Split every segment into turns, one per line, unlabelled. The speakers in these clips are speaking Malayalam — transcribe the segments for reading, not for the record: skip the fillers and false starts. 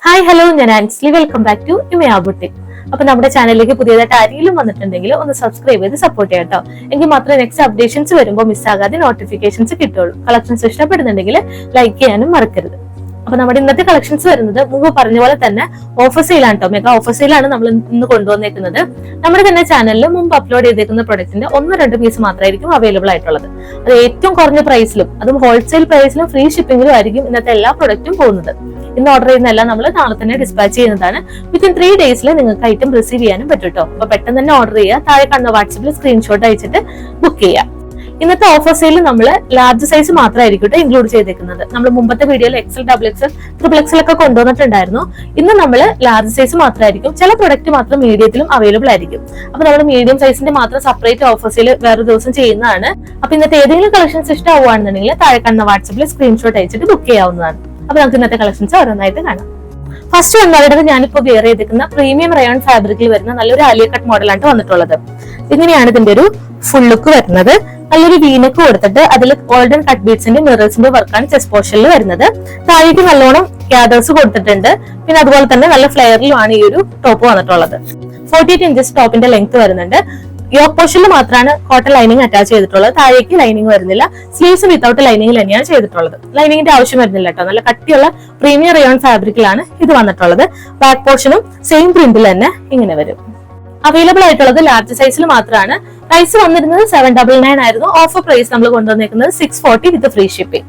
ഹായ് ഹലോ, ഞാൻ Ansley. Welcome back to Imaya boutique. അപ്പൊ നമ്മുടെ ചാനലിലേക്ക് പുതിയതായിട്ട് ആരെങ്കിലും വന്നിട്ടുണ്ടെങ്കിൽ ഒന്ന് സബ്സ്ക്രൈബ് ചെയ്ത് സപ്പോർട്ട് ചെയ്യാം കേട്ടോ. എങ്കിൽ മാത്രമേ നെക്സ്റ്റ് അപ്ഡേഷൻസ് വരുമ്പോൾ മിസ്സാകാതെ നോട്ടിഫിക്കേഷൻസ് കിട്ടുള്ളൂ. കളക്ഷൻസ് ഇഷ്ടപ്പെടുന്നുണ്ടെങ്കിൽ ലൈക്ക് ചെയ്യാനും മറക്കരുത്. അപ്പൊ നമ്മുടെ ഇന്നത്തെ കളക്ഷൻസ് വരുന്നത് മുമ്പ് പറഞ്ഞ പോലെ തന്നെ ഓഫർ സെയിലാണ് കേട്ടോ. മെഗാ ഓഫർ സെയിലാണ് നമ്മൾ ഇന്ന് കൊണ്ടുവന്നേക്കുന്നത്. നമ്മുടെ തന്നെ ചാനലിൽ മുമ്പ് അപ്ലോഡ് ചെയ്തേക്കുന്ന പ്രൊഡക്റ്റിന്റെ 1-2 പീസ് മാത്രമായിരിക്കും അവൈലബിൾ ആയിട്ടുള്ളത്. അത് ഏറ്റവും കുറഞ്ഞ പ്രൈസിലും അതും ഹോൾസെയിൽ പ്രൈസിലും ഫ്രീ ഷിപ്പിംഗിലും ആയിരിക്കും ഇന്നത്തെ എല്ലാ പ്രൊഡക്റ്റും പോകുന്നത്. ഇന്ന് ഓർഡർ ചെയ്യുന്നതെല്ലാം നമ്മൾ നാളെ തന്നെ ഡിസ്പാച്ച് ചെയ്യുന്നതാണ്. വിത്തിൻ 3 ഡേയ്സിൽ നിങ്ങൾക്ക് ഐറ്റം റിസീവ് ചെയ്യാനും പറ്റും കേട്ടോ. അപ്പൊ പെട്ടെന്ന് തന്നെ ഓർഡർ ചെയ്യുക. താഴെ കാണുന്ന വാട്സപ്പിൽ സ്ക്രീൻഷോട്ട് അയച്ചിട്ട് ബുക്ക് ചെയ്യുക. ഇന്നത്തെ ഓഫർ സെയിലിൽ നമ്മൾ ലാർജ് സൈസ് മാത്രമായിരിക്കും ഇൻക്ലൂഡ് ചെയ്തേക്കുന്നത്. നമ്മൾ മുമ്പത്തെ വീഡിയോയിൽ XL, XXL, XXL ഒക്കെ കൊണ്ടുവന്നിട്ടുണ്ടായിരുന്നു. ഇന്ന് നമ്മൾ ലാർജ് സൈസ് മാത്രമായിരിക്കും. ചില പ്രൊഡക്റ്റ് മാത്രം മീഡിയത്തിലും അവൈലബിൾ ആയിരിക്കും. അപ്പൊ നമ്മൾ മീഡിയം സൈസിന്റെ മാത്രം സെപ്പറേറ്റ് ഓഫർ സെയിൽ വേറെ ദിവസം ചെയ്യുന്നതാണ്. അപ്പൊ ഇന്നത്തെ ഏതെങ്കിലും കളക്ഷൻസ് ഇഷ്ടമാവുകയാണെന്നുണ്ടെങ്കിൽ താഴെ കാണുന്ന വാട്സപ്പിൽ സ്ക്രീൻഷോട്ട് അയച്ചിട്ട് ബുക്ക് ചെയ്യാവുന്നതാണ്. അപ്പൊ നമുക്ക് ഇന്നത്തെ കളക്ഷൻസ് ഓരോന്നായിട്ട് കാണാം. ഫസ്റ്റ് വന്നവരുടെ ഞാനിപ്പോ വെയർ ചെയ്തിരിക്കുന്ന പ്രീമിയം റയോൺ ഫാബ്രിക്കിൽ വരുന്ന നല്ലൊരു ആലിയ കട്ട് മോഡലാണ് വന്നിട്ടുള്ളത്. ഇങ്ങനെയാണ് ഇതിന്റെ ഒരു ഫുൾ ലുക്ക് വരുന്നത്. നല്ലൊരു വീനക്ക് കൊടുത്തിട്ട് അതിൽ ഗോൾഡൻ കട്ട് ബീഡ്സിന്റെ മിറേഴ്സിന്റെ വർക്കാണ് ചെസ്റ്റ് പോർഷനിൽ വരുന്നത്. താഴേക്ക് നല്ലോണം ഗ്യാദേഴ്സ് കൊടുത്തിട്ടുണ്ട്. പിന്നെ അതുപോലെ തന്നെ നല്ല ഫ്ലെയറിലുമാണ് ഈ ഒരു ടോപ്പ് വന്നിട്ടുള്ളത്. 48 ഇഞ്ചസ് ടോപ്പിന്റെ ലെങ്ത് വരുന്നുണ്ട്. യോക്ക് പോർഷനിൽ മാത്രമാണ് കോട്ടൺ ലൈനിങ് അറ്റാച്ച് ചെയ്തിട്ടുള്ളത്. താഴേക്ക് ലൈനിങ് വരുന്നില്ല. സ്ലീവ്സ് വിത്തൗട്ട് ലൈനിങ്ങിൽ തന്നെയാണ് ചെയ്തിട്ടുള്ളത്. ലൈനിങ്ങിന്റെ ആവശ്യം വരുന്നില്ല കേട്ടോ. നല്ല കട്ടിയുള്ള പ്രീമിയം റയോൺ ഫാബ്രിക്കിലാണ് ഇത് വന്നിട്ടുള്ളത്. ബാക്ക് പോർഷനും സെയിം പ്രിന്റിൽ തന്നെ ഇങ്ങനെ വരും. അവൈലബിൾ ആയിട്ടുള്ളത് ലാർജ് സൈസിൽ മാത്രമാണ്. പ്രൈസ് വന്നിരുന്നത് 799 ആയിരുന്നു. ഓഫർ പ്രൈസ് നമ്മൾ കൊണ്ടുവന്നിരിക്കുന്നത് 640 വിത്ത് ഫ്രീ ഷിപ്പിംഗ്.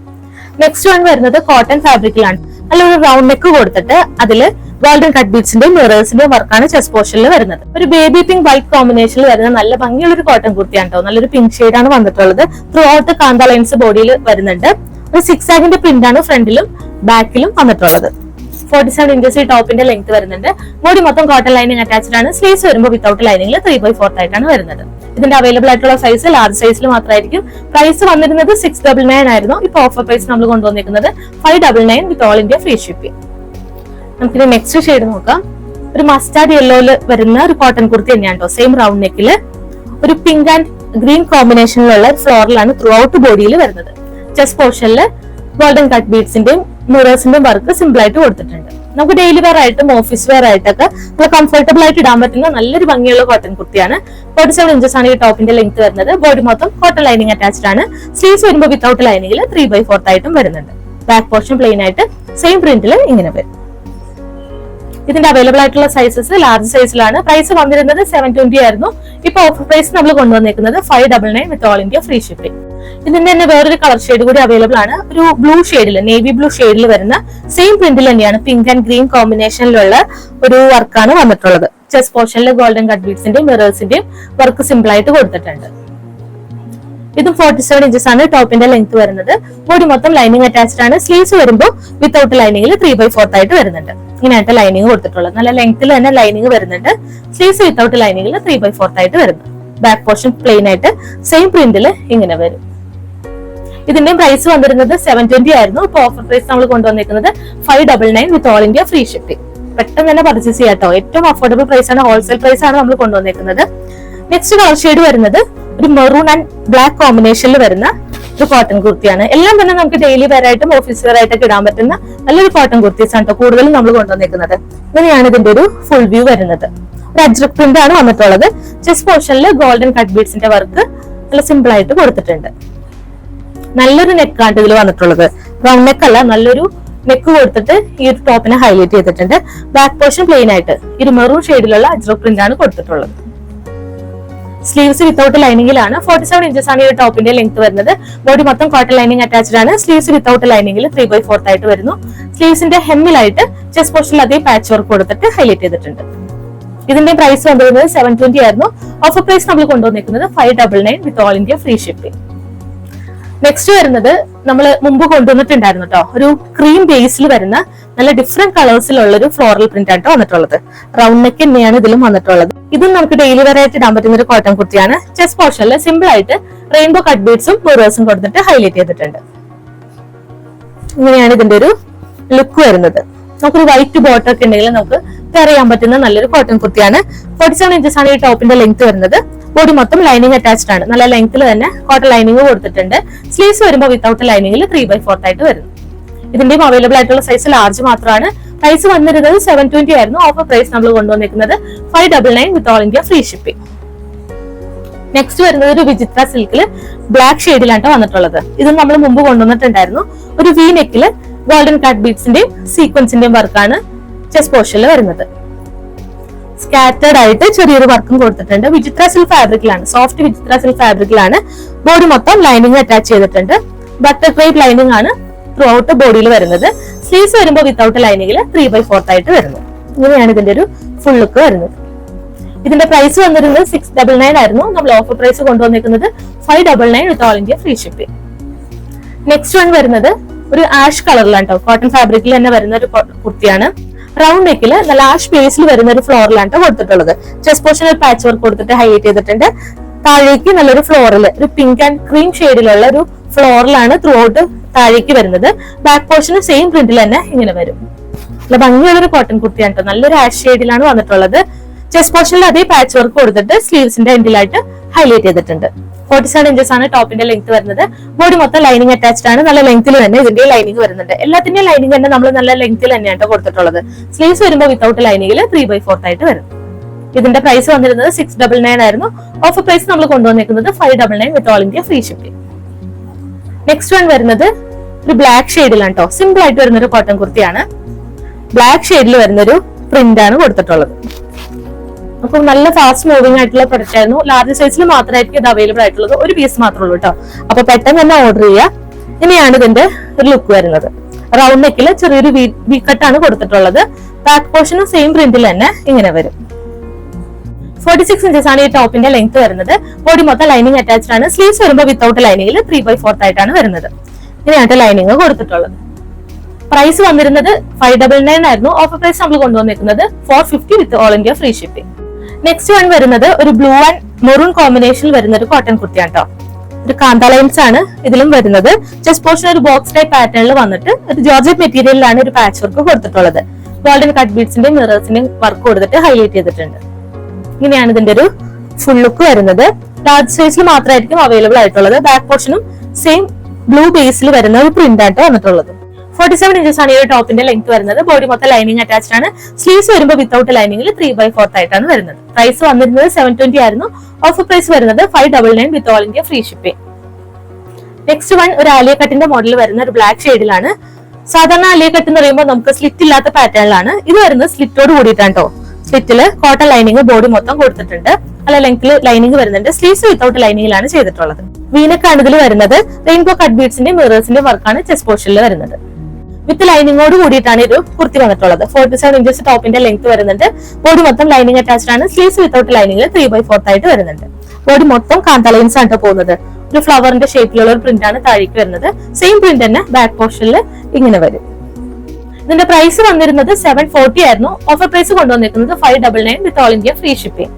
നെക്സ്റ്റ് വൺ വരുന്നത് കോട്ടൺ ഫാബ്രിക്കിലാണ്. നല്ലൊരു റൗണ്ട് നെക്ക് കൊടുത്തിട്ട് അതില് ഗോൾഡൻ കട്ട് ബീഡ്സിന്റെ മിറേഴ്സിന്റെ വർക്കാണ് ചെസ്റ്റ് പോർഷനിൽ വരുന്നത്. ഒരു ബേബി പിങ്ക് വൈറ്റ് കോമ്പിനേഷനിൽ വരുന്ന നല്ല ഭംഗിയുള്ള ഒരു കോട്ടൺ കുർത്തിയാണ് കേട്ടോ. നല്ലൊരു പിങ്ക് ഷെയ്ഡാണ് വന്നിട്ടുള്ളത്. ത്രൂ ഔട്ട് കാന്ത ലൈൻസ് ബോഡിയിൽ വരുന്നുണ്ട്. ഒരു 6 ആഗിന്റെ പ്രിന്റ് ആണ് ഫ്രണ്ടിലും ബാക്കിലും വന്നിട്ടുള്ളത്. 47 ഇഞ്ചസ് ഈ ടോപ്പിന്റെ ലെങ്ത് വരുന്നുണ്ട്. ബോഡി മൊത്തം കോട്ടൺ ലൈനിങ് അറ്റാച്ച്ഡ് ആണ്. സ്ലീവ്സ് വരുമ്പോൾ വിത്തൗട്ട് ലൈനിങ്ങിൽ 3/4 ആയിട്ടാണ് വരുന്നത്. ഇതിന്റെ അവൈലബിൾ ആയിട്ടുള്ള സൈസ് ലാർജ് സൈസിൽ മാത്രമായിരിക്കും. പ്രൈസ് വന്നിരുന്നത് 699 ആയിരുന്നു. ഇപ്പൊ ഓഫർ പ്രൈസ് നമ്മൾ കൊണ്ടുവന്നിരിക്കുന്നത് 599 വിത്ത് ഓൾ ഇന്ത്യ ഫ്രീ ഷിപ്പിംഗ്. നമുക്കിത് നെക്സ്റ്റ് ഷെയ്ഡ് നോക്കാം. ഒരു മസ്റ്റാർഡ് യെല്ലോയില് വരുന്ന ഒരു കോട്ടൺ കുർത്തി തന്നെയാണ് കേട്ടോ. സെയിം റൗണ്ട് നെക്കില് ഒരു പിങ്ക് ആൻഡ് ഗ്രീൻ കോമ്പിനേഷനിലുള്ള ഫ്ലോറിലാണ് ത്രൂ ഔട്ട് ബോഡിയിൽ വരുന്നത്. ചെസ്റ്റ് പോർഷനിൽ ഗോൾഡൻ കട്ട് ബീഡ്സിന്റെയും മിറേഴ്സിന്റെയും വർക്ക് സിമ്പിൾ ആയിട്ട് കൊടുത്തിട്ടുണ്ട്. നമുക്ക് ഡെയിലി വെയർ ആയിട്ടും ഓഫീസ് വെയർ ആയിട്ടൊക്കെ നമ്മൾ കംഫർട്ടബിൾ ആയിട്ട് ഇടാൻ പറ്റുന്ന നല്ലൊരു ഭംഗിയുള്ള കോട്ടൺ കുർത്തിയാണ്. 47 ഇഞ്ചസ് ആണ് ഈ ടോപ്പിന്റെ ലെങ്ത് വരുന്നത്. ബോഡി മൊത്തം കോട്ടൺ ലൈനിങ് അറ്റാച്ച്ഡ് ആണ്. സ്ലീവ്സ് വരുമ്പോൾ വിത്തൗട്ട് ലൈനിങ്ങിൽ 3/4 ആയിട്ടും വരുന്നുണ്ട്. ബാക്ക് പോർഷൻ പ്ലെയിൻ ആയിട്ട് സെയിം പ്രിന്റിൽ ഇങ്ങനെ വരും. ഇതിന്റെ അവൈലബിൾ ആയിട്ടുള്ള സൈസസ് ലാർജ് സൈസിലാണ്. പ്രൈസ് വന്നിരുന്നത് 720 ആയിരുന്നു. ഇപ്പൊ ഓഫർ പ്രൈസ് നമ്മൾ കൊണ്ടുവന്നിരിക്കുന്നത് 599 വിത്ത് ഓൾ ഇന്ത്യ ഫ്രീ ഷിപ്പിംഗ്. ഇതിന്റെ തന്നെ വേറൊരു കളർ ഷെയ്ഡ് കൂടി അവൈലബിൾ ആണ്. ഒരു ബ്ലൂ ഷെയ്ഡിൽ, നേവി ബ്ലൂ ഷെയ്ഡിൽ വരുന്ന സെയിം പ്രിന്റിൽ തന്നെയാണ് പിങ്ക് ആൻഡ് ഗ്രീൻ കോമ്പിനേഷനിലുള്ള ഒരു വർക്കാണ് വന്നിട്ടുള്ളത്. ചെസ്റ്റ് പോർഷനിൽ ഗോൾഡൻ കട്ട് ബീഡ്സിന്റെയും മിറേഴ്സിന്റെയും വർക്ക് സിമ്പിൾ ആയിട്ട് കൊടുത്തിട്ടുണ്ട്. ഇതും 47 ഇഞ്ചസ് ആണ് ടോപ്പിന്റെ ലെങ്ത് വരുന്നത്. ബോഡി മൊത്തം ലൈനിങ് അറ്റാച്ച്ഡ് ആണ്. സ്ലീവ്സ് വരുമ്പോൾ വിത്തൗട്ട് ലൈനിങ്ങിൽ 3/4 ആയിട്ട് വരുന്നുണ്ട്. ഇങ്ങനെയായിട്ട് ലൈനിങ് കൊടുത്തിട്ടുള്ളത്. നല്ല ലെങ്ത്തിൽ തന്നെ ലൈനിങ് വരുന്നുണ്ട്. സ്ലീവ്സ് വിത്തൗട്ട് ലൈനിങ്ങിൽ 3/4 ആയിട്ട് വരുന്നു. ബാക്ക് പോർഷൻ പ്ലെയിൻ ആയിട്ട് സെയിം പ്രിന്റിൽ ഇങ്ങനെ വരും. ഇതിന്റെ പ്രൈസ് വന്നിരുന്നത് 720 ആയിരുന്നു. ഇപ്പൊ ഓഫർ പ്രൈസ് നമ്മൾ കൊണ്ടുവന്നിരിക്കുന്നത് 599 വിത്ത് ഓൾ ഇന്ത്യ ഫ്രീ ഷിപ്പിംഗ്. പെട്ടെന്ന് തന്നെ പർച്ചേസ് ചെയ്യാട്ടോ. ഏറ്റവും അഫോർഡബിൾ പ്രൈസ് ആണ്, ഹോൾസെയിൽ പ്രൈസ് ആണ് നമ്മൾ കൊണ്ടുവന്നിരിക്കുന്നത്. നെക്സ്റ്റ് കളർ ഷെയ്ഡ് വരുന്നത് ഒരു മെറൂൺ ആൻഡ് ബ്ലാക്ക് കോമ്പിനേഷനിൽ വരുന്ന ഒരു കോട്ടൺ കുർത്തിയാണ്. എല്ലാം തന്നെ നമുക്ക് ഡെയിലി വെയർ ആയിട്ടും ഓഫീസ് വെയർ ആയിട്ടൊക്കെ ഇടാൻ പറ്റുന്ന നല്ലൊരു കോട്ടൺ കുർത്തീസ് ആണ് കേട്ടോ കൂടുതലും നമ്മൾ കൊണ്ടുവന്നിരിക്കുന്നത്. ഇങ്ങനെയാണ് ഇതിന്റെ ഒരു ഫുൾ വ്യൂ വരുന്നത്. ഒരു അജ്രക് പ്രിന്റ് ആണ് വന്നിട്ടുള്ളത്. ചെസ്റ്റ് പോർഷനിൽ ഗോൾഡൻ കട്ട് ബീഡ്സിന്റെ വർക്ക് നല്ല സിമ്പിൾ ആയിട്ട് കൊടുത്തിട്ടുണ്ട്. നല്ലൊരു നെക്കാണ് ഇതിൽ വന്നിട്ടുള്ളത്. റൗണ്ട് നെക്ക് അല്ല, നല്ലൊരു നെക്ക് കൊടുത്തിട്ട് ഈ ഒരു ടോപ്പിനെ ഹൈലൈറ്റ് ചെയ്തിട്ടുണ്ട്. ബാക്ക് പോർഷൻ പ്ലെയിൻ ആയിട്ട് ഈ ഒരു മെറൂൺ ഷെയ്ഡിലുള്ള അജ്രക് പ്രിന്റ് ആണ് കൊടുത്തിട്ടുള്ളത്. Sleeves without ലൈനിങ്ങിലാണ്. 47 ഇഞ്ചസ് ആണ് ഈ ടോപ്പിന്റെ ലെങ്ത് വരുന്നത്. ബോഡി മൊത്തം കോട്ടൺ ലൈനിങ് അറ്റാച്ച്ഡ് ആണ്. സ്ലീവ്സ് വിത്തൗട്ട് ലൈനിങ്ങിൽ 3/4 ആയിട്ട് വരുന്നു. സ്ലീവ്സിന്റെ ഹെമ്മിലായിട്ട് ചെസ്റ്റ് പോർഷനിൽ അതേ പാച്ച് വർക്ക് കൊടുത്തിട്ട് ഹൈലൈറ്റ് ചെയ്തിട്ടുണ്ട്. ഇതിന്റെ പ്രൈസ് വന്നിരുന്നത് 720 ആയിരുന്നു. ഓഫർ പ്രൈസ് നമ്മൾ കൊണ്ടുവന്നിരിക്കുന്നത് 599 വിത്ത് all India free shipping. Next വരുന്നത് നമ്മൾ മുമ്പ് കൊണ്ടുവന്നിട്ടുണ്ടായിരുന്നു കേട്ടോ. ഒരു ക്രീം ബേസിൽ വരുന്ന നല്ല ഡിഫറെന്റ് കളേഴ്സിലുള്ള ഒരു ഫ്ലോറൽ പ്രിന്റ് ആണ് വന്നിട്ടുള്ളത്. റൗണ്ട് നെക്ക് തന്നെയാണ് ഇതിലും വന്നിട്ടുള്ളത്. ഇതും നമുക്ക് ഡെയിലി വെയർ ആയിട്ട് ഇടാൻ പറ്റുന്ന ഒരു കോട്ടൺ കുർത്തിയാണ്. ചെസ്റ്റ് പോർഷനിൽ സിമ്പിൾ ആയിട്ട് റെയിൻബോ കട്ട് ബീഡ്സും മിറേഴ്സും കൊടുത്തിട്ട് ഹൈലൈറ്റ് ചെയ്തിട്ടുണ്ട്. ഇങ്ങനെയാണ് ഇതിന്റെ ഒരു ലുക്ക് വരുന്നത്. നമുക്കൊരു വൈറ്റ് ബോട്ടർ ഒക്കെ ഉണ്ടെങ്കിൽ നമുക്ക് പെയർ ചെയ്യാൻ പറ്റുന്ന നല്ലൊരു കോട്ടൺ കുർത്തിയാണ്. 47 ഇഞ്ചസ് ആണ് ഈ ടോപ്പിന്റെ ലെങ്ത് വരുന്നത്. ബോഡി മൊത്തം ലൈനിങ് അറ്റാച്ച്ഡ് ആണ്. നല്ല ലെങ്ത്തിൽ തന്നെ കോട്ടൺ ലൈനിങ് കൊടുത്തിട്ടുണ്ട്. സ്ലീവ്സ് വരുമ്പോൾ വിത്തൗട്ട് ലൈനിങ്ങിൽ 3/4 ആയിട്ട് വരുന്നു. ഇതിന്റെയും അവൈലബിൾ ആയിട്ടുള്ള സൈസ് ലാർജ് മാത്രമാണ്. പ്രൈസ് വന്നിരുന്നത് 720 ആയിരുന്നു. ഓഫർ പ്രൈസ് നമ്മൾ കൊണ്ടുവന്നിരിക്കുന്നത് 599 വിത്ത് all India free shipping. Next വരുന്നത് ഒരു വിചിത്ര സിൽക്കില് ബ്ലാക്ക് ഷെയ്ഡിലാണ് വന്നിട്ടുള്ളത്. ഇത് നമ്മൾ മുമ്പ് കൊണ്ടുവന്നിട്ടുണ്ടായിരുന്നു. ഒരു വി നെക്കില് ഗോൾഡൻ കട്ട് ബീഡ്സിന്റെയും സീക്വൻസിന്റെയും വർക്കാണ് ചെസ്റ്റ് പോർഷനിൽ വരുന്നത്. സ്കാറ്റേർഡ് ആയിട്ട് ചെറിയൊരു വർക്കും കൊടുത്തിട്ടുണ്ട്. വിചിത്ര സിൽക്ക് ഫാബ്രിക്കിലാണ്, സോഫ്റ്റ് വിചിത്ര സിൽക്ക് ഫാബ്രിക്കിലാണ്. ബോഡി മൊത്തം ലൈനിങ് അറ്റാച്ച് ചെയ്തിട്ടുണ്ട്. ബട്ടർ ക്രേപ്പ് ലൈനിങ് ആണ് ത്രൂ ഔട്ട് ബോഡിയിൽ വരുന്നത്. സ്ലീവ്സ് വരുമ്പോൾ വിത്തൗട്ട് ലൈനിങ്ങിൽ 3/4 ആയിട്ട് വരുന്നു. ഇങ്ങനെയാണ് ഇതിന്റെ ഒരു ഫുൾ ലുക്ക് വരുന്നത്. ഇതിന്റെ പ്രൈസ് വന്നിരുന്നത് 699 ആയിരുന്നു. നമ്മൾ ഓഫർ പ്രൈസ് കൊണ്ടുവന്നിരിക്കുന്നത് 599 വിത്ത് all India free shipping. Next one വരുന്നത് ഒരു ആഷ് കളറിലാണ് കേട്ടോ. കോട്ടൺ ഫാബ്രിക്കിൽ തന്നെ വരുന്ന ഒരു കുർത്തിയാണ്. റൗണ്ട് നെക്കില് നല്ല ആഷ് ബേസിൽ വരുന്ന ഒരു ഫ്ലോറിലാണ് കൊടുത്തിട്ടുള്ളത്. ചെസ്റ്റ് പോർഷനിൽ പാച്ച് വർക്ക് കൊടുത്തിട്ട് ഹൈലൈറ്റ് ചെയ്തിട്ടുണ്ട്. താഴേക്ക് നല്ലൊരു ഫ്ലോറിൽ ഒരു പിങ്ക് ആൻഡ് ക്രീം ഷെയ്ഡിലുള്ള ഒരു ഫ്ലോറിലാണ് ത്രൂ ഔട്ട് താഴേക്ക് വരുന്നത്. ബാക്ക് പോർഷന് സെയിം പ്രിന്റിൽ തന്നെ ഇങ്ങനെ വരും. നല്ല ഭംഗിയുള്ളൊരു കോട്ടൺ കുർത്തിയാണ് കേട്ടോ. നല്ലൊരു ആഷ് ഷെയ്ഡിലാണ് വന്നിട്ടുള്ളത്. ചെസ്റ്റ് പോർഷനിൽ അതേ പാച്ച് വർക്ക് കൊടുത്തിട്ട് സ്ലീവ്സിന്റെ എൻഡിലായിട്ട് ഹൈലൈറ്റ് ചെയ്തിട്ടുണ്ട്. 47 ഇഞ്ചസ് ആണ് ടോപ്പിന്റെ ലെങ്ത് വരുന്നത്. ബോഡി മൊത്തം ലൈനിങ് അറ്റാച്ച്ഡ് ആണ്. നല്ല ലെങ്ത്തിൽ തന്നെ ഇതിന്റെ ലൈനിങ് വരുന്നുണ്ട്. എല്ലാത്തിന്റെയും ലൈനിങ് തന്നെ നമ്മൾ നല്ല ലെങ്ത്തിൽ തന്നെയാണ് കൊടുത്തിട്ടുള്ളത്. സ്ലീവ്സ് വരുമ്പോൾ വിത്തൗട്ട് ലൈനിങ്ങിൽ 3/4 ആയിട്ട് വരും. ഇതിന്റെ പ്രൈസ് വന്നിരുന്നത് 699 ആയിരുന്നു. ഓഫർ പ്രൈസ് നമ്മൾ കൊണ്ടുവന്നിരിക്കുന്നത് 599 വിത്ത് all India free shipping. Next one വരുന്നത് ഒരു ബ്ലാക്ക് ഷെയ്ഡിലാണ് കേട്ടോ. സിമ്പിൾ ആയിട്ട് വരുന്ന ഒരു കോട്ടൺ കുർത്തിയാണ്. ബ്ലാക്ക് ഷെയ്ഡിൽ വരുന്നൊരു പ്രിന്റ് ആണ് കൊടുത്തിട്ടുള്ളത്. അപ്പൊ നല്ല ഫാസ്റ്റ് മൂവിംഗ് ആയിട്ടുള്ള പ്രൊഡക്റ്റ് ആയിരുന്നു. ലാർജ് സൈസിൽ മാത്രമായിരിക്കും ഇത് അവൈലബിൾ ആയിട്ടുള്ളത്. ഒരു പീസ് മാത്രമേ ഉള്ളൂ കേട്ടോ. അപ്പൊ പെട്ടെന്ന് തന്നെ ഓർഡർ ചെയ്യുക. ഇനിയാണ് ഇതിന്റെ ഒരു ലുക്ക് വരുന്നത്. റൗണ്ട് നെക്കിൽ ചെറിയൊരു വി കട്ടാണ് കൊടുത്തിട്ടുള്ളത്. ബാക്ക് പോർഷനും സെയിം പ്രിന്റിൽ തന്നെ ഇങ്ങനെ വരും. 46 ഇഞ്ചസ് ആണ് ഈ ടോപ്പിന്റെ ലെങ്ത് വരുന്നത്. ബോഡി മൊത്തം ലൈനിങ് അറ്റാച്ച്ഡ് ആണ്. സ്ലീവ്സ് വരുമ്പോൾ വിത്തൗട്ട് ലൈനിങ്ങിൽ 3/4 ആയിട്ടാണ് വരുന്നത്. ഇങ്ങനെയാണ് ലൈനിങ് കൊടുത്തിട്ടുള്ളത്. പ്രൈസ് വന്നിരുന്നത് 599 ആയിരുന്നു. ഓഫർ പ്രൈസ് നമ്മൾ കൊണ്ടുവന്നിരിക്കുന്നത് 450 വിത്ത് all India free shipping. Next one വരുന്നത് ഒരു ബ്ലൂ ആൻഡ് മെറൂൺ കോമ്പിനേഷനിൽ വരുന്ന ഒരു കോട്ടൺ കുർത്തിയാണ് കേട്ടോ. ഒരു കാന്ത ലൈൻസ് ആണ് ഇതിലും വരുന്നത്. ചെസ്റ്റ് പോർഷൻ ഒരു ബോക്സ് ടൈപ്പ് പാറ്റേണിൽ വന്നിട്ട് ഒരു ജോർജറ്റ് മെറ്റീരിയലിലാണ് ഒരു പാച്ച് വർക്ക് കൊടുത്തിട്ടുള്ളത്. ഗോൾഡൻ കട്ട് ബീഡ്സിന്റെയും മിറേഴ്സിന്റെയും വർക്ക് കൊടുത്തിട്ട് ഹൈലൈറ്റ് ചെയ്തിട്ടുണ്ട്. ഇങ്ങനെയാണ് ഇതിന്റെ ഒരു ഫുൾ ലുക്ക് വരുന്നത്. ലാർജ് സൈസിൽ മാത്രമായിരിക്കും അവൈലബിൾ ആയിട്ടുള്ളത്. ബാക്ക് പോർഷനും സെയിം ബ്ലൂ ബേസിൽ വരുന്ന ഒരു പ്രിന്റ് ആയിട്ട് വന്നിട്ടുള്ളത്. 47 ഇഞ്ചസ് ആണ് ഈ ടോപ്പിന്റെ ലെങ്ത് വരുന്നത്. ബോഡി മൊത്തം ലൈനിങ് അറ്റാച്ച്ഡ് ആണ്. സ്ലീവ്സ് വരുമ്പോൾ വിത്തൗട്ട് ലൈനിങ്ങിൽ 3/4 ആയിട്ടാണ് വരുന്നത്. പ്രൈസ് വന്നിരുന്നത് 720 ആയിരുന്നു. ഓഫർ പ്രൈസ് വരുന്നത് 599 വിത്ത് all India free shipping. Next one ഒരു ആലിയ കട്ടിന്റെ മോഡൽ വരുന്ന ഒരു ബ്ലാക്ക് ഷെയ്ഡിലാണ്. സാധാരണ ആലിയ കട്ട് എന്ന് പറയുമ്പോൾ നമുക്ക് സ്ലിറ്റ് ഇല്ലാത്ത പാറ്റേണിലാണ്. ഇത് വരുന്നത് സ്ലിറ്റോട് കൂടിയിട്ടാണ് കേട്ടോ. സ്ലിറ്റില് കോട്ടൺ ലൈനിങ് ബോഡി മൊത്തം കൊടുത്തിട്ടുണ്ട്. നല്ല ലെങ്ത്തിൽ ലൈനിങ് വരുന്നുണ്ട്. സ്ലീവ്സ് വിത്തൗട്ട് ലൈനിങ്ങിലാണ് ചെയ്തിട്ടുള്ളത്. വീനക്കാണ് ഇതിൽ വരുന്നത്. റെയിൻബോ കട്ട് ബീഡ്സിന്റെ മിറേഴ്സിന്റെ വർക്കാണ് ചെസ്റ്റ് പോർഷനിൽ വരുന്നത്. വിത്ത് ലൈനിങ്ങോട് കൂടിയിട്ടാണ് ഒരു കുർത്തി വന്നിട്ടുള്ളത്. 47 ഇഞ്ചസ് ടോപ്പിന്റെ ലെങ്ത് വരുന്നുണ്ട്. ബോഡി മൊത്തം ലൈനിങ് അറ്റാച്ച്ഡ് ആണ്. സ്ലീവ്സ് വിത്തൗട്ട് ലൈനിങ്ങിൽ 3/4 ആയിട്ട് വരുന്നുണ്ട്. ബോഡി മൊത്തം കാന്ത ലൈൻസ് ആണ് പോകുന്നത്. ഒരു ഫ്ലവറിന്റെ ഷേപ്പിലുള്ള ഒരു പ്രിന്റ് ആണ് താഴേക്ക് വരുന്നത്. സെയിം പ്രിന്റ് തന്നെ ബാക്ക് പോർഷനിൽ ഇങ്ങനെ വരും. ഇതിന്റെ പ്രൈസ് വന്നിരുന്നത് 740 ആയിരുന്നു. ഓഫർ പ്രൈസ് കൊണ്ടുവന്നിരിക്കുന്നത് 599 വിത്ത് all India free shipping.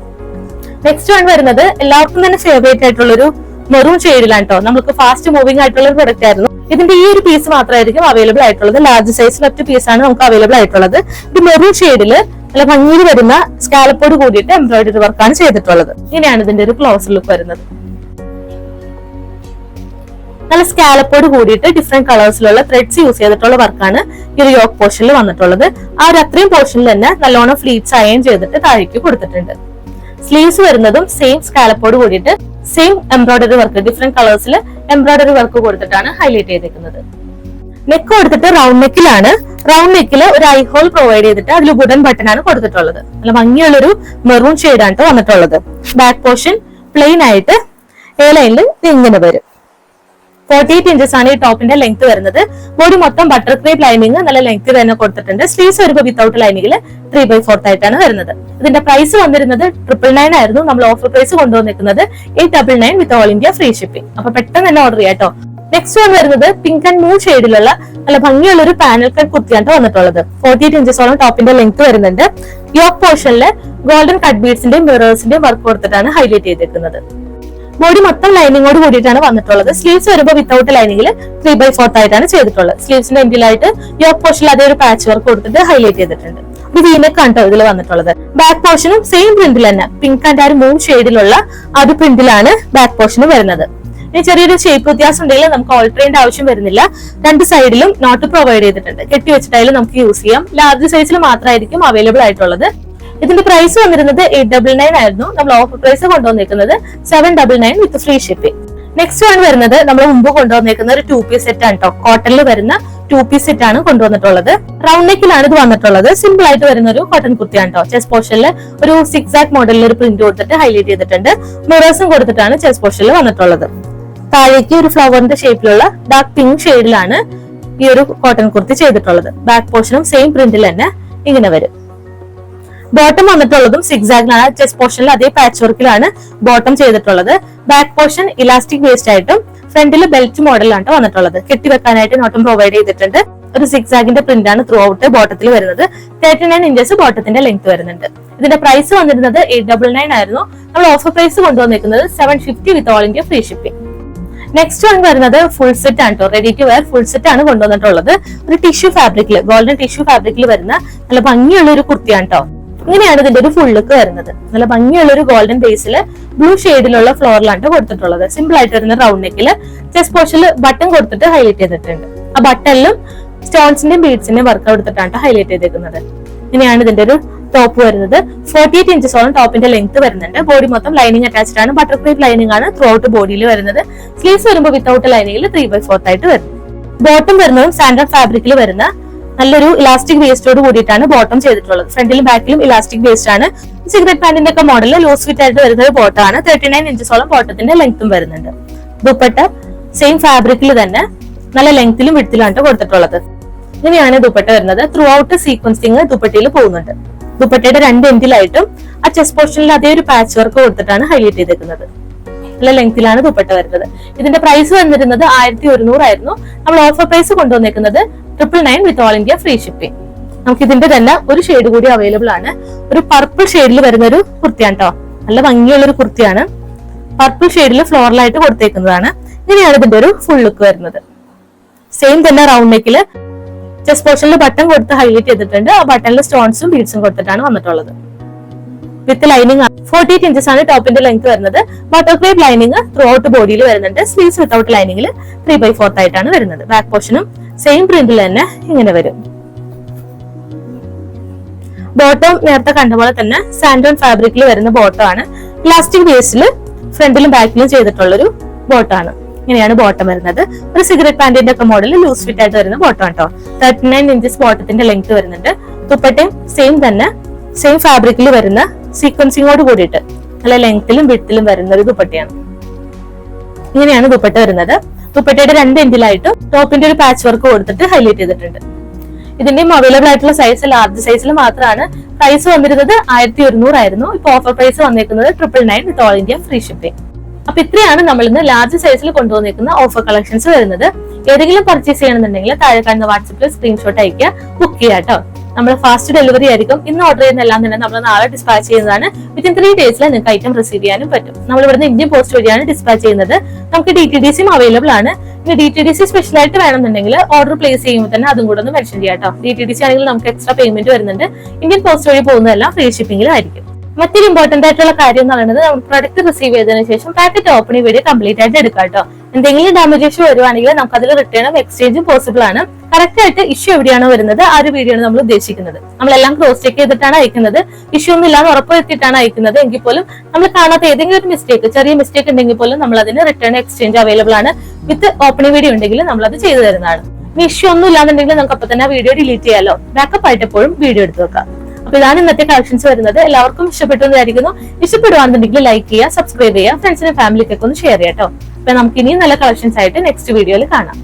Next one വരുന്നത് എല്ലാവർക്കും തന്നെ ഫേവറേറ്റ് ആയിട്ടുള്ള ഒരു മെറൂൺ ഷെയ്ഡിലാണ് കേട്ടോ. നമുക്ക് ഫാസ്റ്റ് മൂവിംഗ് ആയിട്ടുള്ള ഒരു പ്രൊഡക്റ്റ് ആയിരുന്നു. ഇതിന്റെ ഈ ഒരു പീസ് മാത്രമായിരിക്കും അവൈലബിൾ ആയിട്ടുള്ളത്. ലാർജ് സൈസിൽ ഒറ്റ പീസാണ് നമുക്ക് അവൈലബിൾ ആയിട്ടുള്ളത്. ഇത് മെറൂൺ ഷെയ്ഡില് നല്ല ഭംഗിയിൽ വരുന്ന സ്കാലപ്പോട് കൂടിയിട്ട് എംബ്രോയിഡറി വർക്കാണ് ചെയ്തിട്ടുള്ളത്. ഇങ്ങനെയാണ് ഇതിന്റെ ഒരു ക്ലോസ് ലുക്ക് വരുന്നത്. നല്ല സ്കാലപ്പോട് കൂടിയിട്ട് ഡിഫറെന്റ് കളേഴ്സിലുള്ള ത്രെഡ്സ് യൂസ് ചെയ്തിട്ടുള്ള വർക്കാണ് ഈ ഒരു യോക്ക് പോർഷനിൽ വന്നിട്ടുള്ളത്. ആ ഒരു അത്രയും പോർഷനിൽ തന്നെ നല്ലോണം ഫ്ലീറ്റ്സ് അയൺ ചെയ്തിട്ട് താഴേക്ക് കൊടുത്തിട്ടുണ്ട്. സ്ലീവ്സ് വരുന്നതും സെയിം സ്കാലപ്പോട് കൂടിയിട്ട് സെയിം എംബ്രോയിഡറി വർക്ക് ഡിഫറെന്റ് കളേഴ്സിൽ എംബ്രോയിഡറി വർക്ക് കൊടുത്തിട്ടാണ് ഹൈലൈറ്റ് ചെയ്തിരിക്കുന്നത്. നെക്ക് കൊടുത്തിട്ട് റൗണ്ട് നെക്കിലാണ്. റൗണ്ട് നെക്കില് ഒരു ഐ ഹോൾ പ്രൊവൈഡ് ചെയ്തിട്ട് അതിൽ വുഡൻ ബട്ടൺ ആണ് കൊടുത്തിട്ടുള്ളത്. നല്ല ഭംഗിയുള്ളൊരു മെറൂൺ ഷെയ്ഡാണ് വന്നിട്ടുള്ളത്. ബാക്ക് പോർഷൻ പ്ലെയിൻ ആയിട്ട് എ ലൈനിൽ ഇങ്ങനെ വരും. 48 ഇഞ്ചസ് ആണ് ഈ ടോപ്പിന്റെ ലെങ്ത് വരുന്നത്. ബോഡി മൊത്തം ബട്ടർ ക്രേപ്പ് ലൈനിങ് നല്ല ലെങ്ത് തന്നെ കൊടുത്തിട്ടുണ്ട്. സ്ലീവ്സ് വരുമ്പോൾ വിത്തൗട്ട് ലൈനിങ്ങിൽ 3/4 ആയിട്ടാണ് വരുന്നത്. ഇതിന്റെ പ്രൈസ് വന്നിരുന്നത് 999 ആയിരുന്നു. നമ്മൾ ഓഫർ പ്രൈസ് കൊണ്ടുവന്നിരിക്കുന്നത് 899 വിത്ത് ഓൾ ഇന്ത്യ ഫ്രീ ഷിപ്പിംഗ്. അപ്പൊ പെട്ടെന്ന് തന്നെ ഓർഡർ ചെയ്യാം കേട്ടോ. നെക്സ്റ്റ് വൺ വരുന്നത് പിങ്ക് ആൻഡ് മൂൺ ഷെയ്ഡിലുള്ള നല്ല ഭംഗിയുള്ള ഒരു പാനൽ കട്ട് കുർത്തിയാണ് വന്നിട്ടുള്ളത്. 48 ഇഞ്ചസോളം ടോപ്പിന്റെ ലെങ്ത് വരുന്നുണ്ട്. യോക്ക് പോർഷനിൽ ഗോൾഡൻ കട്ട് ബീഡ്സിന്റെയും മിറേഴ്സിന്റെയും വർക്ക് കൊടുത്തിട്ടാണ് ഹൈലൈറ്റ് ചെയ്തിരിക്കുന്നത്. ബോഡി മൊത്തം ലൈനിങ്ങോട് കൂടിയിട്ടാണ് വന്നിട്ടുള്ളത്. സ്ലീവ്സ് വരുമ്പോൾ വിത്തൗട്ട് ലൈനിങ്ങിൽ 3/4 ആയിട്ടാണ് ചെയ്തിട്ടുള്ളത്. സ്ലീവ്സിന്റെ എൻഡിലായിട്ട് യോക്ക് പോർഷനിൽ അതേ ഒരു പാച്ച് വർക്ക് കൊടുത്തിട്ട് ഹൈലൈറ്റ് ചെയ്തിട്ടുണ്ട്. ഒരു വീനക്ക് ആണ് ഇതിൽ വന്നിട്ടുള്ളത്. ബാക്ക് പോർഷനും സെയിം പ്രിന്റിൽ തന്നെ പിങ്ക് ആൻഡ് ആ ഒരു മൂൺ ഷെയ്ഡിലുള്ള ആ ഒരു പ്രിന്റിലാണ് ബാക്ക് പോർഷനും വരുന്നത്. ഇനി ചെറിയൊരു ഷേപ്പ് വ്യത്യാസം ഉണ്ടെങ്കിൽ നമുക്ക് ഓൾട്ടർ ചെയ്യേണ്ട ആവശ്യം വരുന്നില്ല. രണ്ട് സൈഡിലും നോട്ട് പ്രൊവൈഡ് ചെയ്തിട്ടുണ്ട്. കെട്ടി വെച്ചിട്ടായാലും നമുക്ക് യൂസ് ചെയ്യാം. ലാർജ് സൈസിൽ മാത്രമായിരിക്കും അവൈലബിൾ ആയിട്ടുള്ളത്. ഇതിന്റെ പ്രൈസ് വന്നിരുന്നത് 899 ആയിരുന്നു. നമ്മൾ ഓഫർ പ്രൈസ് കൊണ്ടുവന്നിരിക്കുന്നത് 799 വിത്ത് ഫ്രീ ഷിപ്പിംഗ്. നെക്സ്റ്റ് വൺ വരുന്നത് നമ്മൾ മുമ്പ് കൊണ്ടുവന്നിരിക്കുന്ന ഒരു 2 പീസ് സെറ്റ് ആണ് കേട്ടോ. കോട്ടണിൽ വരുന്ന 2 പീസ് സെറ്റ് ആണ് കൊണ്ടുവന്നിട്ടുള്ളത്. റൗണ്ട് നെക്കിലാണ് ഇത് വന്നിട്ടുള്ളത്. സിമ്പിൾ ആയിട്ട് വരുന്ന ഒരു കോട്ടൺ കുർത്തിയാണ് കേട്ടോ. ചെസ്റ്റ് പോർഷനിൽ ഒരു സിക്സാക് മോഡലിൽ ഒരു പ്രിന്റ് കൊടുത്തിട്ട് ഹൈലൈറ്റ് ചെയ്തിട്ടുണ്ട്. മിറേഴ്സും കൊടുത്തിട്ടാണ് ചെസ്റ്റ് പോർഷനിൽ വന്നിട്ടുള്ളത്. താഴേക്ക് ഒരു ഫ്ലവറിന്റെ ഷേപ്പിലുള്ള ഡാർക്ക് പിങ്ക് ഷെയ്ഡിലാണ് ഈ ഒരു കോട്ടൺ കുർത്തി ചെയ്തിട്ടുള്ളത്. ബാക്ക് പോർഷനും സെയിം പ്രിന്റിൽ തന്നെ ഇങ്ങനെ വരും. ബോട്ടം വന്നിട്ടുള്ളതും സിക്സാഗിലാണ്. ചെസ്റ്റ് പോർഷനിൽ അതേ പാച്ച് വർക്കിലാണ് ബോട്ടം ചെയ്തിട്ടുള്ളത്. ബാക്ക് പോർഷൻ ഇലാസ്റ്റിക് വേസ്റ്റ് ആയിട്ടും ഫ്രണ്ടിൽ ബെൽറ്റ് മോഡലാണ് വന്നിട്ടുള്ളത്. കെട്ടിവെക്കാനായിട്ട് നോട്ടും പ്രൊവൈഡ് ചെയ്തിട്ടുണ്ട്. ഒരു സിക്സാഗിന്റെ പ്രിന്റ് ആണ് ത്രൂ ഔട്ട് ബോട്ടത്തിൽ വരുന്നത്. 39 ഇഞ്ചസ് ബോട്ടത്തിന്റെ ലെങ്ത് വരുന്നുണ്ട്. ഇതിന്റെ പ്രൈസ് വന്നിരുന്നത് 899 ആയിരുന്നു. നമ്മൾ ഓഫർ പ്രൈസ് കൊണ്ടുവന്നിരിക്കുന്നത് 750 with all India free shipping. Next one വരുന്നത് ഫുൾ സെറ്റ് ആണ് കേട്ടോ. Ready to wear full set ആണ് കൊണ്ടുവന്നിട്ടുള്ളത്. ഒരു ടിഷ്യൂ ഫാബ്രിക്കിൽ, ഗോൾഡൻ ടിഷ്യൂ ഫാബ്രിക്കിൽ വരുന്ന നല്ല ഭംഗിയുള്ള ഒരു കുർത്തിയാണ് കേട്ടോ. ഇങ്ങനെയാണ് ഇതിന്റെ ഒരു ഫുൾ ലുക്ക് വരുന്നത്. നല്ല ഭംഗിയുള്ള ഒരു ഗോൾഡൻ ബേസിൽ ബ്ലൂ ഷെയ്ഡിലുള്ള ഫ്ലോറിലാണ് കൊടുത്തിട്ടുള്ളത്. സിമ്പിൾ ആയിട്ട് വരുന്ന റൗണ്ട് നെക്കില് ചെസ്റ്റ് പോർഷനിൽ ബട്ടൺ കൊടുത്തിട്ട് ഹൈലൈറ്റ് ചെയ്തിട്ടുണ്ട്. ആ ബട്ടണിലും സ്റ്റോൺസിന്റെയും ബീഡ്സിന്റെയും വർക്ക് കൊടുത്തിട്ടാണ് ഹൈലൈറ്റ് ചെയ്തേക്കുന്നത്. ഇങ്ങനെയാണ് ഇതിന്റെ ഒരു ടോപ്പ് വരുന്നത്. 48 ഇഞ്ചസോളം ടോപ്പിന്റെ ലെങ്ത് വരുന്നുണ്ട്. ബോഡി മൊത്തം ലൈനിങ് അറ്റാച്ച്ഡ് ആണ്. ബട്ടർ ക്രീപ്പ് ലൈനിങ് ആണ് ത്രൂ ഔട്ട് ബോഡിയിൽ വരുന്നത്. സ്ലീവ്സ് വരുമ്പോൾ വിത്തൗട്ട് ലൈനിങ്ങിൽ 3/4 ആയിട്ട് വരും. ബോട്ടം വരുന്നതും സാൻഡൽ ഫാബ്രിക്കിൽ വരുന്ന നല്ലൊരു ഇലാസ്റ്റിക് വേസ്റ്റോട് കൂടിയിട്ടാണ് ബോട്ടം ചെയ്തിട്ടുള്ളത്. ഫ്രണ്ടിലും ബാക്കിലും ഇലാസ്റ്റിക് വേസ്റ്റ് ആണ്. സിഗരറ്റ് പാന്റിന്റെ ഒക്കെ മോഡലിൽ ലൂസ് ഫിറ്റ് ആയിട്ട് വരുന്ന ഒരു ബോട്ടമാണ്. 39 ഇഞ്ചസോളം ബോട്ടത്തിന്റെ ലെങ്ത്തും വരുന്നുണ്ട്. ദുപ്പട്ട സെയിം ഫാബ്രിക്കിൽ തന്നെ നല്ല ലെങ്ത്തിലും വിഡ്ത്തിലാണ് കൊടുത്തിട്ടുള്ളത്. ഇങ്ങനെയാണ് ദുപ്പട്ട വരുന്നത്. ത്രൂ ഔട്ട് സീക്വൻസിങ് ദുപ്പട്ടയിൽ പോകുന്നുണ്ട്. ദുപ്പട്ടയുടെ രണ്ട് എൻഡിലായിട്ടും ആ ചെസ്റ്റ് പോർഷനിൽ അതേ ഒരു പാച്ച് വർക്ക് കൊടുത്തിട്ടാണ് ഹൈലൈറ്റ് ചെയ്തിരിക്കുന്നത്. നല്ല ലെങ്ത്തിലാണ് ദുപ്പട്ട വരുന്നത്. ഇതിന്റെ പ്രൈസ് വന്നിരുന്നത് 1100 ആയിരുന്നു. നമ്മൾ ഓഫർ പ്രൈസ് കൊണ്ടുവന്നിരിക്കുന്നത് 999 വിത്ത് ഓൾ ഇന്ത്യ ഫ്രീ ഷിപ്പിംഗ്. നമുക്ക് ഇതിന്റെ തന്നെ ഒരു ഷെയ്ഡ് കൂടി അവൈലബിൾ ആണ്. ഒരു പർപ്പിൾ ഷെയ്ഡിൽ വരുന്ന ഒരു കുർത്തിയാണ് കേട്ടോ. നല്ല ഭംഗിയുള്ള ഒരു കുർത്തിയാണ്. പർപ്പിൾ ഷെയ്ഡിൽ ഫ്ലോറലായിട്ട് കൊടുത്തേക്കുന്നതാണ്. ഇങ്ങനെയാണ് ഇതിന്റെ ഒരു ഫുൾ ലുക്ക് വരുന്നത്. സെയിം തന്നെ റൗണ്ട് നെക്കില് ചെസ്റ്റ് പോർഷനിൽ ബട്ടൺ കൊടുത്ത് ഹൈലൈറ്റ് ചെയ്തിട്ടുണ്ട്. ആ ബട്ടണിൽ സ്റ്റോൺസും ബീഡ്സും കൊടുത്തിട്ടാണ് വന്നിട്ടുള്ളത്. വിത്ത് ലൈനിങ് 48 ഇഞ്ചസ് ആണ് ടോപ്പിന്റെ ലെങ്ത് വരുന്നത്. Butter creep lining through out ബോഡിയിൽ വരുന്നുണ്ട്. സ്ലീവ്സ് വിത്തൗട്ട് ലൈനിങ്ങിൽ 3/4 ആയിട്ടാണ് വരുന്നത്. ബാക്ക് പോർഷനും സെയിം പ്രിന്റിൽ തന്നെ ഇങ്ങനെ വരും. ബോട്ടം നേരത്തെ കണ്ട പോലെ തന്നെ സാൻഡോൺ ഫാബ്രിക്കിൽ വരുന്ന ബോട്ടം ആണ്. പ്ലാസ്റ്റിക് ബേസിൽ ഫ്രണ്ടിലും ബാക്കിലും ചെയ്തിട്ടുള്ളൊരു ബോട്ടം ആണ്. ഇങ്ങനെയാണ് ബോട്ടം വരുന്നത്. ഒരു സിഗരറ്റ് പാന്റിന്റെ ഒക്കെ മോഡലിൽ ലൂസ് ഫിറ്റ് ആയിട്ട് വരുന്ന ബോട്ടം കേട്ടോ. 39 ഇഞ്ചസ് ബോട്ടത്തിന്റെ ലെങ്ത് വരുന്നുണ്ട്. ദുപ്പട്ടയും സെയിം തന്നെ സെയിം ഫാബ്രിക്കിൽ വരുന്ന സീക്വൻസിങ്ങോട് കൂടിയിട്ട് നല്ല ലെങ്ത്തിലും വിഡ്ത്തിലും വരുന്ന ഒരു ദുപ്പട്ടയാണ്. ഇങ്ങനെയാണ് ദുപ്പട്ട വരുന്നത്. ദുപ്പട്ടയുടെ രണ്ട് എൻഡിലായിട്ടും ടോപ്പിന്റെ ഒരു പാച്ച് വർക്ക് കൊടുത്തിട്ട് ഹൈലൈറ്റ് ചെയ്തിട്ടുണ്ട്. ഇതിന്റെയും അവൈലബിൾ ആയിട്ടുള്ള സൈസ് ലാർജ് സൈസിൽ മാത്രമാണ്. പ്രൈസ് വന്നിരുന്നത് 1100 ആയിരുന്നു. ഇപ്പൊ ഓഫർ പ്രൈസ് വന്നിരിക്കുന്നത് 999 വിത്ത് ഓൾ ഇന്ത്യ ഫ്രീ ഷിപ്പിംഗ്. അപ്പൊ ഇത്രയാണ് നമ്മൾ ഇന്ന് ലാർജ് സൈസിൽ കൊണ്ടുവന്നിരിക്കുന്ന ഓഫർ കളക്ഷൻസ് വരുന്നത്. ഏതെങ്കിലും പർച്ചേസ് ചെയ്യണമെന്നുണ്ടെങ്കിൽ താഴെ കാണുന്ന വാട്സപ്പിൽ സ്ക്രീൻഷോട്ട് അയക്കുക, ബുക്ക് ചെയ്യുക കേട്ടോ. നമ്മൾ ഫാസ്റ്റ് ഡെലിവറി ആയിരിക്കും. ഇന്ന് ഓർഡർ ചെയ്യുന്ന എല്ലാം തന്നെ നമ്മൾ നാളെ ഡിസ്പാച്ച് ചെയ്യുന്നതാണ്. വിത്തിൻ 3 ഡേയ്സിൽ നിങ്ങൾക്ക് ഐറ്റം റിസീവ് ചെയ്യാനും പറ്റും. നമ്മൾ ഇവിടുന്ന് ഇന്ത്യൻ പോസ്റ്റ് വഴിയാണ് ഡിസ്പാച്ച് ചെയ്യുന്നത്. നമുക്ക് DTDCയും അവൈലബിൾ ആണ്. ഇനി DTDC സ്പെഷ്യൽ ആയിട്ട് വേണമെന്നുണ്ടെങ്കിൽ ഓർഡർ പ്ലേസ് ചെയ്യുമ്പോൾ തന്നെ അതും കൂടെ ഒന്ന് മെൻഷൻ ചെയ്യാം കേട്ടോ. DTDC ആണെങ്കിൽ നമുക്ക് എക്സ്ട്രാ പേയ്മെന്റ് വരുന്നുണ്ട്. ഇന്ത്യൻ പോസ്റ്റ് വഴി പോകുന്നതെല്ലാം ഫ്രീ ഷിപ്പിംഗിലായിരിക്കും. മറ്റൊരു ഇമ്പോർട്ടന്റ് ആയിട്ടുള്ള കാര്യം എന്ന് പറയുന്നത് നമ്മൾ പ്രൊഡക്റ്റ് റിസീവ് ചെയ്തതിനു ശേഷം പാക്കറ്റ് ഓപ്പണിംഗ് വീഡിയോ കംപ്ലീറ്റ് ആയിട്ട് എടുക്കാം കേട്ടോ. എന്തെങ്കിലും ഡാമേജ് ഇഷ്യൂ വരുവാണെങ്കിൽ നമുക്ക് അതിൽ റിട്ടേണും എക്സ്ചേഞ്ചും പോസിബിൾ ആണ്. കറക്റ്റ് ആയിട്ട് ഇഷ്യൂ എവിടെയാണോ വരുന്നത് ആ ഒരു വീഡിയോ ആണ് നമ്മൾ ഉദ്ദേശിക്കുന്നത്. നമ്മളെല്ലാം ക്രോസ് ചെക്ക് ചെയ്തിട്ടാണ് അയക്കുന്നത്. ഇഷ്യൂ ഒന്നും ഇല്ലാന്ന് ഉറപ്പുവരുത്തിയിട്ടാണ് അയക്കുന്നത്. എങ്കിൽ പോലും നമ്മൾ കാണാത്ത ഏതെങ്കിലും ഒരു മിസ്റ്റേക്ക്, ചെറിയ മിസ്റ്റേക്ക് ഉണ്ടെങ്കിൽ പോലും നമ്മൾ അതിന് റിട്ടേൺ എക്സ്ചേഞ്ച് അവൈലബിൾ ആണ്. വിത്ത് ഓപ്പണിംഗ് വീഡിയോ ഉണ്ടെങ്കിൽ നമ്മൾ അത് ചെയ്തു തരുന്നതാണ്. ഇനി ഇഷ്യൂ ഒന്നും ഇല്ലാന്നുണ്ടെങ്കിൽ നമുക്ക് അപ്പൊ തന്നെ വീഡിയോ ഡിലീറ്റ് ചെയ്യാലോ. ബാക്കപ്പ് ആയിട്ട് എപ്പോഴും വീഡിയോ എടുത്ത് വെക്കാം. അപ്പൊ ഇതാണ് ഇന്നത്തെ കളക്ഷൻസ് വരുന്നത്. എല്ലാവർക്കും ഇഷ്ടപ്പെട്ടു എന്ന് വിചാരിക്കുന്നു. ഇഷ്ടപ്പെടുവാണെന്നുണ്ടെങ്കിൽ ലൈക്ക് ചെയ്യുക, സബ്സ്ക്രൈബ് ചെയ്യുക, ഫ്രണ്ട്സിനും ഫാമിലിക്കൊക്കെ ഒന്ന് ഷെയർ ചെയ്യാം കേട്ടോ. അപ്പൊ നമുക്ക് ഇനിയും നല്ല കളക്ഷൻസ് ആയിട്ട് നെക്സ്റ്റ് വീഡിയോയിൽ കാണാം.